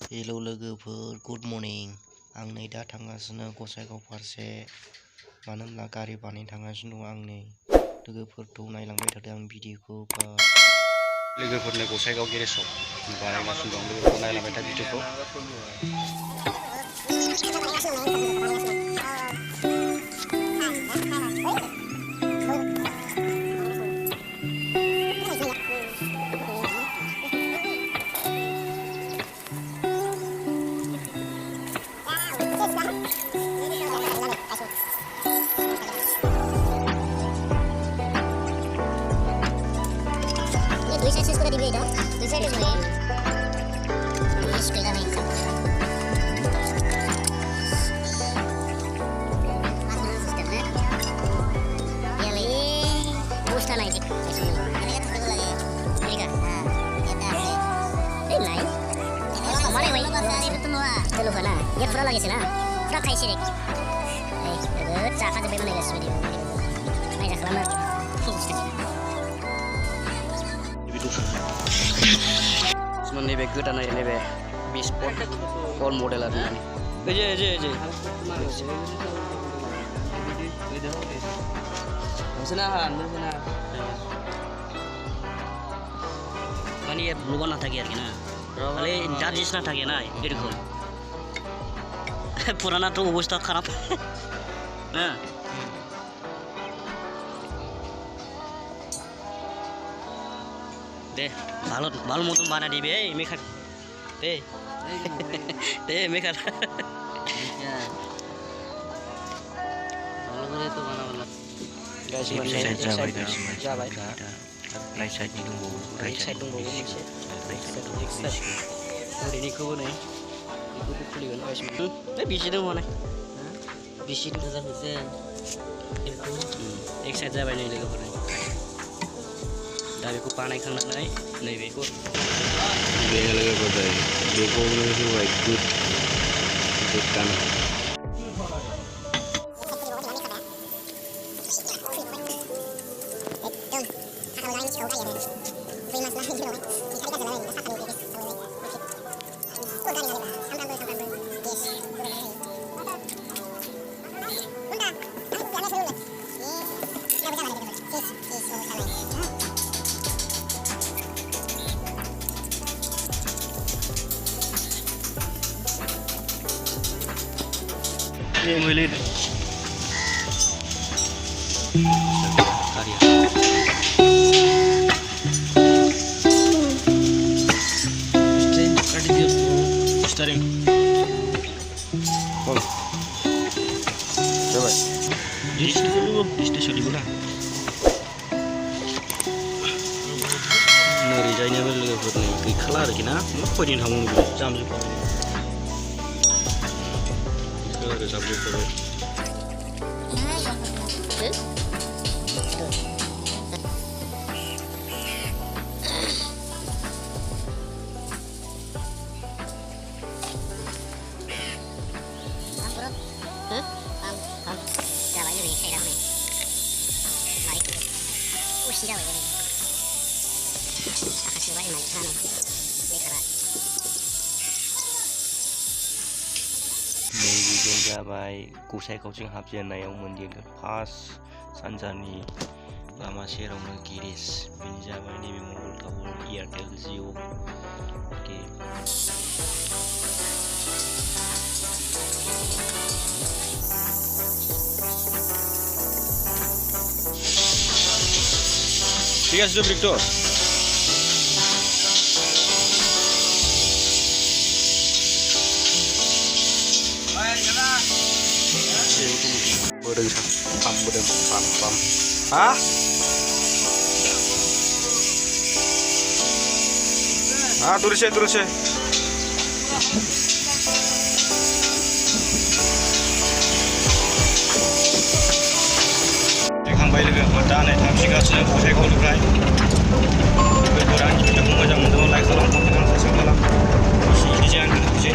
Hello लोगोफोर, good morning. आं नै दा थांगासिनो गसाइगाव फारसे, मानो होनब्ला गारि बानायनो थांगासिनो दं। आं नै लोगोफोरखौ नायलांबाय थादों आं भिडिअखौ। लोगोफोरनो गसाइगाव गेरेजाव बानायगासिनो दं। लोगोफोर नायलांबाय था भिडिअखौ। Duit saya sudah dibeli dong. Duit saya dibeli. Ini sepeda nih. Sistemnya. Ya lagi. Bus tanah ini. Ini kan terus lagi. Ini kan. Kita sih. Ini lain. Kemarin lagi pas itu tuh mah. Dulu kan. Ya pernah lagi sih nah. Pernah kayak sih. Cakap sampai mana guys video. Nah, dah lama. Cuman nebe godan aja nebe bisport all model ada nih. Aja. Musnahan. Mani ya lupa nak lagi na. Kali judges nak lagi na, itu kau. Purana tuh অবস্থা খারাপ. Nah. দে ভালো মতন বানা দিবি এই মেখা দে মেখা ভালো করে তো বানাবো না गाइस जाबाय राइट साइडनि दंबावो मोनसे ओरैनिखौबो नै बेखौबो खुलिगोन गाइस बे बिसि दङ माने बिसि जाबायसै एक साइड जाबाय नै लोगोफोर दा बेखौ बानायखांनानै नैबेखौ लोगोफोर बेखौ होबाय गोदान yang beli karya steering coba di station di mana नोरैजायनो लोगोफोर नै गैखाला आरोखि ना खयदिन थांबावनो जामजोबखाबाय जामजोबखाबाय जाबाय गसाइगावजों हाबजेननायाव मोनगोन फार्स्ट सानजानि लामा सेरावनो गेरेज बेनि जाबाय नैबे मबाइल टावार एयारटेल जिअ अके ঠিক আছে Victor pam hah terus ya देखांबाय लोगोफोर दा नै थांफिनगासिनो गसाइगावनिफ्राय लोगोफोर आंनि भिडिअखौ मोजां मोनदोंबा लाइक खालाम कमेन्ट खालाम साबस्क्राइब खालाम एसे आं दोनथ'नोसै